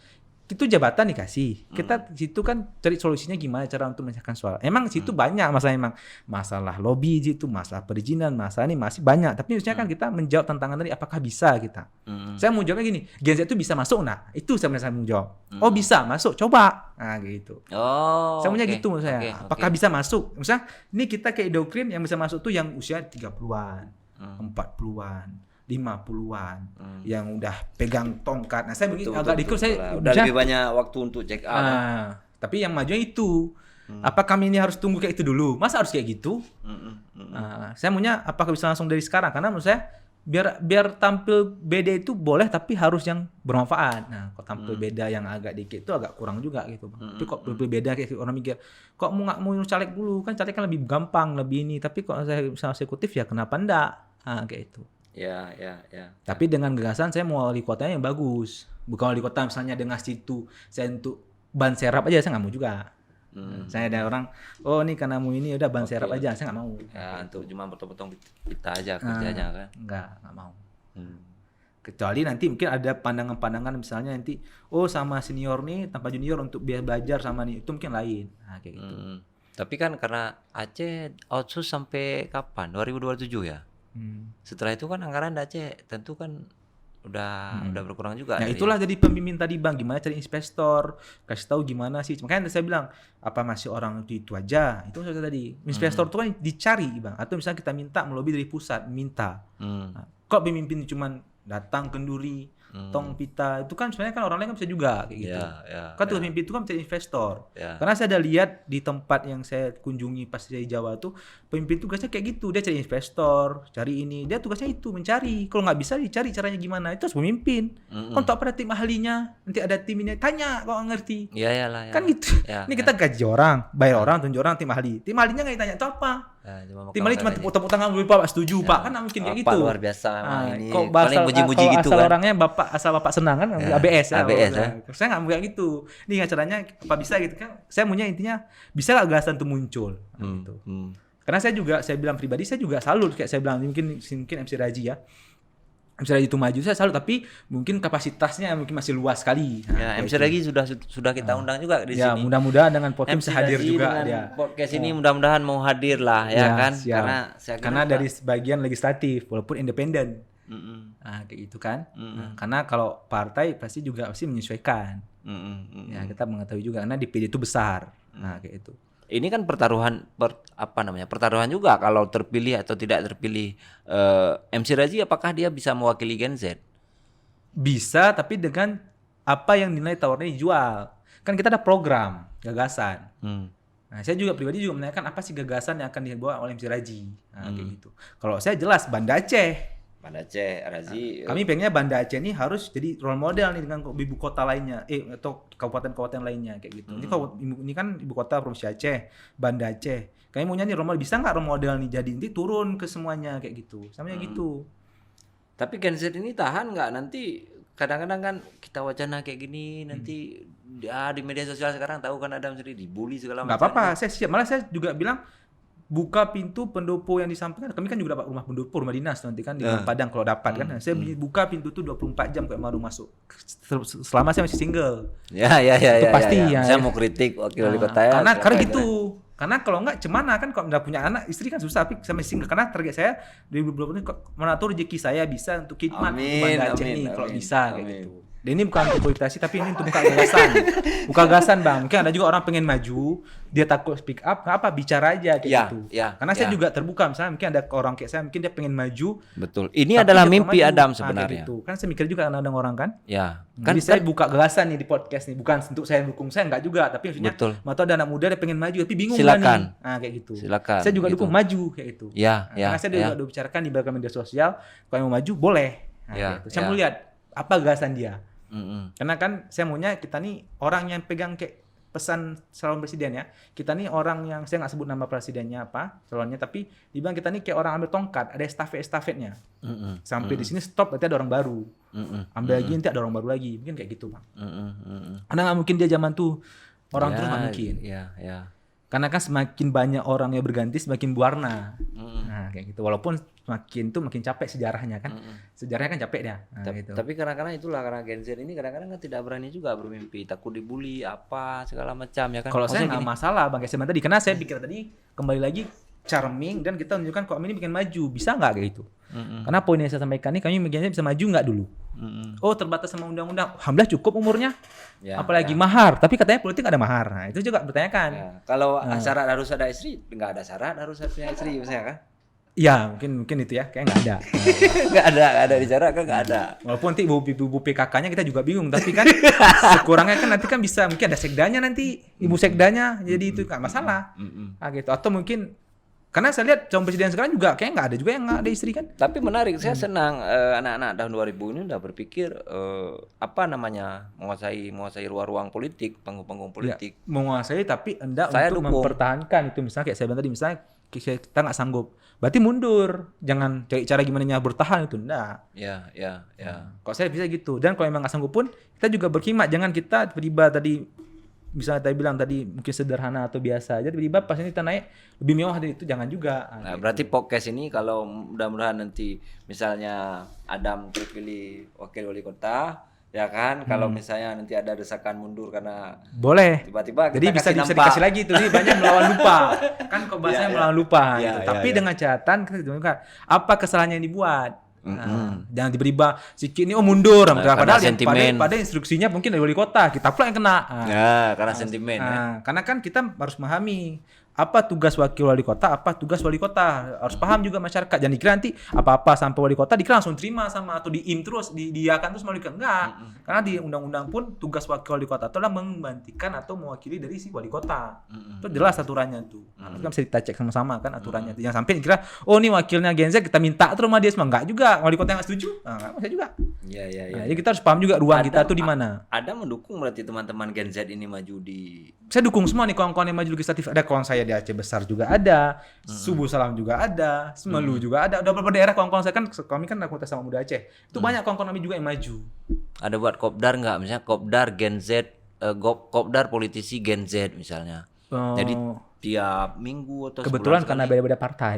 itu jabatan dikasih. Kita situ kan cari solusinya gimana cara untuk menyelesaikan soal. Emang situ banyak masalah lobby itu, masalah perizinan, masalah ini masih banyak. Tapi maksudnya kan kita menjawab tantangan tadi, apakah bisa kita. Saya mau jawabnya gini, Gen Z itu bisa masuk nah? Itu saya mau jawab. Oh bisa masuk, coba. Nah gitu. Saya maunya gitu menurut saya. Apakah bisa masuk? Misalnya ini kita kayak doktrin yang bisa masuk tuh yang usia 30-an, 40-an. 50-an yang udah pegang tongkat. Nah, saya betul, agak dikit saya udah lebih banyak waktu untuk check out. Tapi yang maju itu. Apa kami ini harus tunggu kayak itu dulu? Masa harus kayak gitu? Saya maunya apakah bisa langsung dari sekarang? Karena menurut saya biar tampil beda itu boleh, tapi harus yang bermanfaat. Nah, kok tampil beda yang agak dikit itu agak kurang juga gitu, Bang. Tapi kok tampil beda kayak orang mikir, kok nggak mau caleg dulu? Kan caleg kan lebih gampang, lebih ini. Tapi kok saya bisa eksekutif ya kenapa enggak? Kayak itu. Ya. Tapi dengan gagasan saya mau wali kotanya yang bagus. Bukan wali kota misalnya dengan situ saya untuk ban serap aja, saya nggak mau juga. Saya ada orang, oh ini karena mau ini udah ban serap aja, saya nggak mau. Ya, untuk cuma potong-potong kita aja kerjanya kan. Nggak mau. Kecuali nanti mungkin ada pandangan-pandangan misalnya nanti, oh sama senior nih tanpa junior untuk biar belajar sama nih, itu mungkin lain. Nah, kayak gitu. Tapi kan karena Aceh outsource sampai kapan? 2027 ya? Setelah itu kan anggaran Aceh tentu kan udah berkurang juga. Nah itulah jadi pemimpin tadi Bang, gimana cari investor, kasih tahu gimana sih. Makanya saya bilang apa masih orang itu aja. Itu saya tadi. Investor itu kan dicari Bang. Atau misalnya kita minta melobi dari pusat, minta. Nah, kok pemimpin cuman datang kenduri, tong pita, itu kan sebenarnya kan orang lain kan bisa juga kayak gitu. Kan tugas pemimpin itu kan bisa investor. Karena saya ada lihat di tempat yang saya kunjungi pas di Jawa tuh, pemimpin tugasnya kayak gitu, dia cari investor, cari ini, dia tugasnya itu mencari. Kalau nggak bisa dicari caranya gimana, itu harus pemimpin. Kan tak pada tim ahlinya, nanti ada tim ini tanya kalau nggak ngerti. Kan gitu. Ini kita gaji orang, bayar orang, tunjuk orang tim ahli. Tim ahlinya nggak ditanya itu apa. Tim ahli cuma tepuk tangan dulu Pak setuju Pak, kan nggak mungkin kayak gitu. Luar biasa ini. Kok paling puji-puji gitu asal kan. Orangnya asal bapak senang kan ABS ya. Saya nggak mau kayak gitu. Ini caranya apa bisa gitu kan? Saya maunya intinya bisa nggak gagasan itu muncul gitu. Karena saya bilang pribadi saya juga salut kayak saya bilang mungkin MC Raji ya. MC Raji itu maju saya salut, tapi mungkin kapasitasnya mungkin masih luas sekali. Ya, MC Raji sudah kita undang juga di Ya, sini. mudah-mudahan dengan podcast MC bisa hadir Raji juga dengan dia. podcast ini mudah-mudahan mau hadir lah ya kan, siap. karena saya kira Karena dari bagian legislatif walaupun independen. Mm-mm. Nah, kayak gitu kan. Nah, karena kalau partai pasti juga pasti menyesuaikan. Mm-mm. Ya, kita mengetahui juga karena DPD itu besar. Nah, kayak itu. Ini kan pertaruhan pertaruhan juga kalau terpilih atau tidak terpilih MC Raji, apakah dia bisa mewakili Gen Z? Bisa, tapi dengan apa yang nilai tawarnya dijual. Kan kita ada program, gagasan. Nah, saya juga pribadi juga menanyakan apa sih gagasan yang akan dibawa oleh MC Raji. Nah, kayak gitu. Kalau saya jelas Banda Aceh. Banda Aceh, Raji. Kami pengennya Banda Aceh ini harus jadi role model nih dengan ibu kota lainnya, atau kabupaten-kabupaten lainnya kayak gitu. Ini kan ibu kota provinsi Aceh, Banda Aceh. Kami maunya nih role model, bisa nggak role model nih jadi nanti turun ke semuanya kayak gitu, samanya gitu. Tapi Gen Z ini tahan nggak nanti? Kadang-kadang kan kita wacana kayak gini nanti di media sosial sekarang tahu kan ada sendiri dibully segala Nggak macam. apa-apa, saya siap. Malah saya juga bilang buka pintu pendopo yang disampaikan. Kami kan juga dapat rumah pendopo, rumah dinas nanti kan di Padang kalau dapat kan. Saya buka pintu tuh 24 jam kayak baru masuk. Selama saya masih single. Ya. Itu pasti ya. Saya mau kritik wakil wali kota ya. Karena gitu. Karena kalau enggak cemana kan kalau udah punya anak, istri kan susah, tapi sama single. Karena target saya 2020 ini mengatur rezeki saya bisa untuk khidmat untuk Banda Aceh ini kalau bisa kayak gitu. Dan ini bukan untuk politisasi, tapi ini untuk buka gagasan. Buka gagasan, Bang. Mungkin ada juga orang pengen maju, dia takut speak up, nggak apa, bicara aja kayak gitu. Karena saya juga terbuka, misalnya mungkin ada orang kayak saya, mungkin dia pengen maju. Betul. Ini adalah mimpi Adam sebenarnya. Gitu. Kan saya mikir juga karena ada orang kan. Ya. Kan saya buka gagasan nih di podcast nih, bukan untuk saya dukung saya enggak juga, tapi maksudnya atau ada anak muda dia pengen maju tapi bingung nih. Nah, kayak gitu. Silakan. Saya juga dukung maju kayak gitu. Karena saya juga udah bicarakan di belakang media sosial, kalau mau maju boleh. Nah, gitu. Saya mau lihat apa gagasan dia. Karena kan saya maunya kita nih orang yang pegang kayak pesan calon presiden ya. Kita nih orang yang saya nggak sebut nama presidennya apa calonnya, tapi dibilang kita nih kayak orang ambil tongkat, ada estafetnya. Sampai di sini stop, berarti ada orang baru. Ambil lagi nanti ada orang baru lagi, mungkin kayak gitu Bang. Karena nggak mungkin dia zaman tuh orang terus nggak mungkin. Karena kan semakin banyak orang yang berganti semakin berwarna. Nah kayak gitu. Walaupun semakin tuh makin capek sejarahnya kan. Sejarahnya kan capek dia. Nah, gitu. Tapi kadang-kadang itulah, karena Gen Z ini kadang-kadang kan tidak berani juga bermimpi, takut dibully apa segala macam ya kan. Kalau saya nggak masalah Bang Keseman tadi, karena saya pikir tadi kembali lagi charming dan kita menunjukkan kok ini bikin maju, bisa nggak kayak gitu. Karena poin yang saya sampaikan ini, kami bisa maju nggak dulu. Oh terbatas sama undang-undang, alhamdulillah cukup umurnya. Apalagi mahar, tapi katanya politik ada mahar. Nah itu juga bertanyakan. Kalau syarat harus ada istri, nggak ada syarat harus punya istri misalnya kan? Ya mungkin itu ya, kayak nggak ada. nggak ada bicara kan nggak ada. Walaupun nanti ibu PKK-nya kita juga bingung, tapi kan sekurangnya kan nanti kan bisa mungkin ada sekdanya nanti, ibu sekdanya, jadi itu nggak masalah. Nah, gitu. Atau mungkin karena saya lihat calon presiden sekarang juga kayak nggak ada juga yang nggak ada istri kan. Tapi menarik, saya senang anak-anak tahun 2000 ini udah berpikir menguasai ruang-ruang politik, panggung-panggung politik. Ya, menguasai tapi hendak untuk mempertahankan itu, misalnya kayak saya bilang tadi, misalnya kita nggak sanggup, berarti mundur, jangan cari cara gimana bertahan itu, enggak. Ya. Kalau saya bisa gitu, dan kalau memang nggak sanggup pun kita juga berkhidmat, jangan kita tiba-tiba tadi misalnya tadi bilang tadi mungkin sederhana atau biasa aja, tiba-tiba pas ini kita naik lebih mewah dari itu, jangan juga. Nah, berarti podcast ini kalau mudah-mudahan nanti misalnya Adam terpilih wakil wali kota, ya kan, kalau misalnya nanti ada desakan mundur karena boleh tiba-tiba jadi bisa dikasih lagi tuh, banyak melawan lupa kan, kok bahasanya melawan lupa gitu. Tapi dengan catatan apa kesalahannya yang dibuat. Jangan tiba-tiba sikit ini mundur, padahal pada instruksinya mungkin dari wali kota, kita pula yang kena. Karena sentimen. Karena kan kita harus memahami apa tugas wakil wali kota, apa tugas wali kota, harus paham juga masyarakat. Jangan dikira nanti apa-apa sampai wali kota dikira langsung terima sama atau diim terus, diiakan terus wali kota. Enggak. Karena di undang-undang pun tugas wakil wali kota itu adalah menggantikan atau mewakili dari si wali kota. Itu jelas aturannya tuh. Kan bisa kita cek sama-sama kan aturannya. Jangan sampai dikira oh ini wakilnya Gen Z kita minta terus sama dia semua, enggak juga. Wali kota yang enggak setuju, enggak bisa juga. Nah, jadi kita harus paham juga ruang kita tuh di mana. Ada mendukung berarti teman-teman Gen Z ini maju di. Saya dukung semua nih kawan-kawan yang maju legislatif. Ada kawan saya di Aceh Besar juga ada, Subuh Salam juga ada, Semelu juga ada. Udah beberapa daerah kawan-kawan saya kan, kami kan Komunitas Sama Muda Aceh. Itu banyak kawan-kawan kami juga yang maju. Ada buat kopdar nggak? Misalnya kopdar Gen Z, kopdar politisi Gen Z misalnya. Jadi tiap minggu atau kebetulan sebulan karena sekali? beda-beda partai.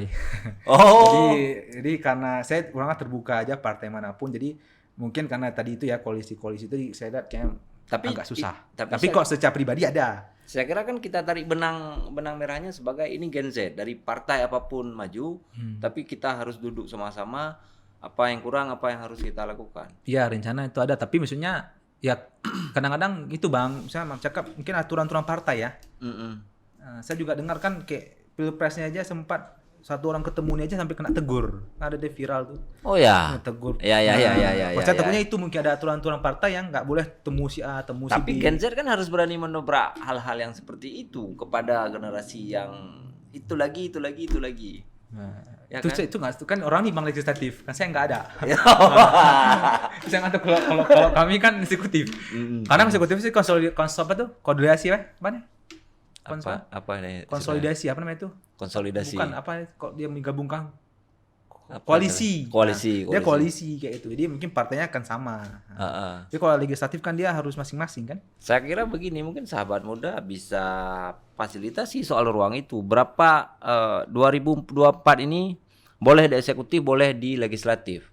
Oh. Jadi karena saya orangnya terbuka aja partai manapun. Jadi mungkin karena tadi itu ya koalisi-koalisi itu saya lihat kayak agak susah. Tapi kok secara pribadi ada. Saya kira kan kita tarik benang merahnya sebagai ini Gen Z, dari partai apapun maju, tapi kita harus duduk sama-sama, apa yang kurang, apa yang harus kita lakukan. Iya, rencana itu ada, tapi maksudnya ya kadang-kadang itu Bang, saya mau cakap mungkin aturan-aturan partai ya. Saya juga dengar kan kayak pilpresnya aja sempat satu orang ketemu aja sampai kena tegur. Ada deh viral tuh. Oh ya. Tegur. Ya. Maksudnya tegurnya itu mungkin ada aturan-aturan partai yang nggak boleh temu si A, temu si B. Tapi Gen Z kan harus berani menobrak hal-hal yang seperti itu kepada generasi yang itu lagi. Nah, Ya itu kan orang nih Bang legislatif, kan saya nggak ada. Saya nggak tahu kalau kami kan eksekutif. Karena eksekutif sih konsolidasi apa? Konsolidasi apa namanya itu? Konsolidasi. Bukan apa kok dia menggabungkan Apa koalisi. koalisi. Dia koalisi kayak itu. Jadi mungkin partainya akan sama. Jadi kalau legislatif kan dia harus masing-masing kan? Saya kira begini, mungkin sahabat muda bisa fasilitasi soal ruang itu. Berapa 2024 ini boleh di eksekutif, boleh di legislatif.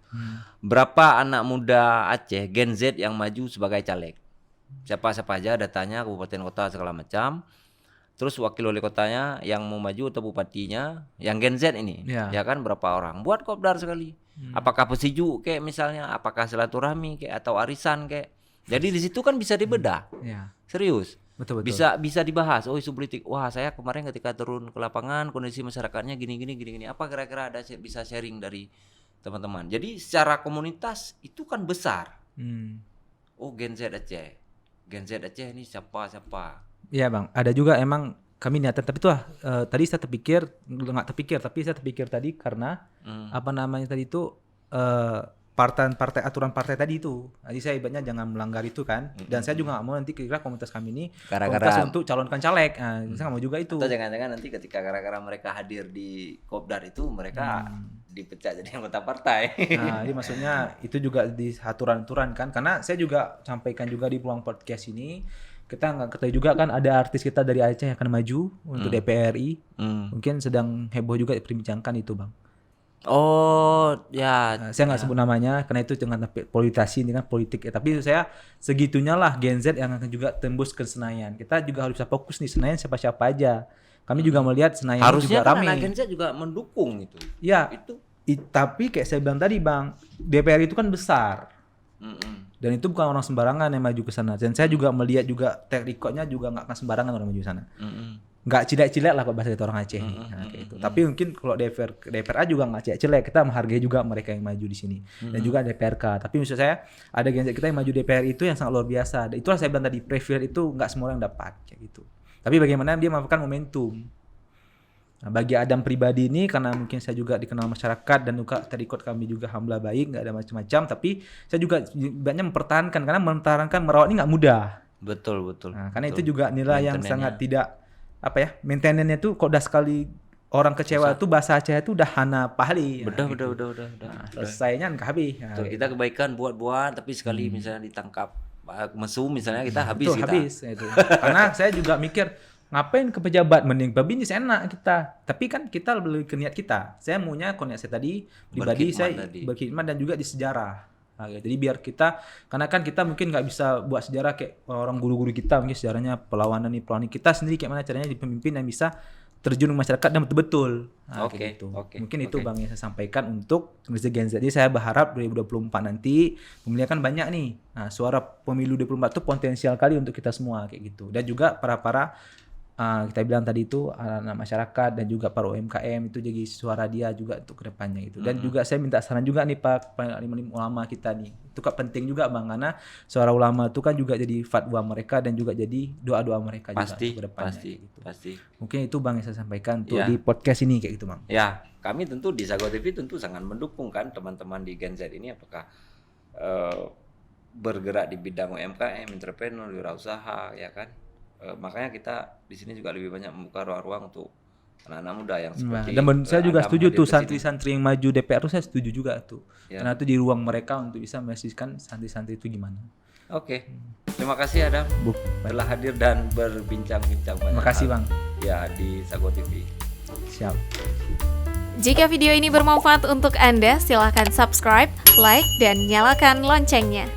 Berapa anak muda Aceh Gen Z yang maju sebagai caleg? Siapa aja datanya, kabupaten kota segala macam. Terus wakil wali kotanya yang mau maju atau bupatinya yang Gen Z ini, ya kan berapa orang? Buat kopdar sekali. Apakah pesiju kayak misalnya, apakah silaturahmi kayak atau arisan kayak. Jadi di situ kan bisa dibedah. Serius. Betul. Bisa dibahas. Oh, isu politik. Wah, saya kemarin ketika turun ke lapangan kondisi masyarakatnya gini. Apa kira-kira ada bisa sharing dari teman-teman. Jadi secara komunitas itu kan besar. Oh, Gen Z Aceh. Gen Z Aceh ini siapa? Iya Bang, ada juga emang kami niatan, tapi tuh tadi saya terpikir tadi karena apa namanya tadi itu partai aturan partai tadi itu. Jadi saya ibaratnya jangan melanggar itu kan. Dan saya juga nggak mau nanti kira komunitas kami ini komunitas untuk calonkan caleg. Saya nggak mau juga itu. Atau jangan-jangan nanti ketika gara-gara mereka hadir di Kopdar itu mereka dipecat jadi anggota partai. Nah, jadi maksudnya itu juga di aturan-aturan kan. Karena saya juga sampaikan juga di peluang podcast ini, kita nggak ketahui juga kan ada artis kita dari Aceh yang akan maju untuk DPR RI. Mungkin sedang heboh juga diperbincangkan itu Bang. Oh ya. Saya nggak sebut namanya karena itu dengan politisasi ini kan politik ya. Tapi saya segitunya lah Gen Z yang akan juga tembus ke Senayan. Kita juga harus bisa fokus nih Senayan siapa-siapa aja. Kami juga melihat Senayan harusnya juga kan ramai. Harusnya Gen Z juga mendukung itu. Ya. Tapi kayak saya bilang tadi Bang, DPR itu kan besar. Dan itu bukan orang sembarangan yang maju ke sana. Dan saya juga melihat juga track record-nya juga nggak akan sembarangan orang maju ke sana. Nggak cilek-cilek lah kalau bahasa itu orang Aceh nih. Kayak itu. Tapi mungkin kalau DPRA juga nggak cilek-cilek. Kita menghargai juga mereka yang maju di sini. Dan juga DPRK. Tapi maksud saya ada Gen Z kita yang maju DPR itu yang sangat luar biasa. Dan itulah saya bilang tadi, privilege itu nggak semua orang dapat kayak gitu. Tapi bagaimana dia memanfaatkan momentum. Nah, bagi Adam pribadi ini karena mungkin saya juga dikenal masyarakat dan juga terikut kami juga alhamdulillah baik, nggak ada macam-macam, tapi saya juga banyak mempertahankan karena merawat ini nggak mudah. Betul. Nah, karena itu juga nilai yang sangat tidak maintenance-nya tuh kok udah sekali orang kecewa tuh bahasa Aceh itu udah hana pahli. Udah. Selesainya nggak habis. Nah, kita kebaikan buat tapi sekali misalnya ditangkap mesum misalnya kita habis. Itu. Karena saya juga mikir ngapain ke pejabat, mending pebisnis enak kita. Tapi kan kita lebih ke niat kita. Saya maunya niat saya tadi pribadi saya berkhidmat dan juga di sejarah. Nah, jadi biar kita, karena kan kita mungkin nggak bisa buat sejarah kayak orang guru-guru kita, mungkin sejarahnya perlawanan kita sendiri kayak mana caranya di pemimpin yang bisa terjun ke masyarakat dan betul-betul. Nah, gitu. Mungkin itu Bang yang saya sampaikan untuk Gen Z. Jadi saya berharap 2024 nanti pemilihan kan banyak nih. Nah, suara pemilu 2024 itu potensial kali untuk kita semua kayak gitu. Dan juga para kita bilang tadi itu anak masyarakat dan juga para UMKM itu jadi suara dia juga untuk kedepannya gitu. Dan juga saya minta saran juga nih Pak ulama kita nih. Itu kan penting juga Bang, karena suara ulama itu kan juga jadi fatwa mereka dan juga jadi doa-doa mereka juga untuk kedepannya. Pasti. Mungkin itu Bang yang saya sampaikan untuk di podcast ini kayak gitu Bang. Ya, kami tentu di Sago TV tentu sangat mendukung kan teman-teman di Gen Z ini apakah bergerak di bidang UMKM, entrepreneur, wirausaha ya kan. Makanya kita di sini juga lebih banyak membuka ruang-ruang untuk anak-anak muda yang seperti dan saya juga setuju tuh santri-santri yang maju DPR tuh saya setuju juga tuh. Karena itu di ruang mereka untuk bisa menyaksikan santri-santri itu gimana. Oke. Terima kasih Adam telah hadir dan berbincang-bincang banyak. Terima kasih Bang. ya di Sago TV. Siap. Jika video ini bermanfaat untuk Anda, silakan subscribe, like, dan nyalakan loncengnya.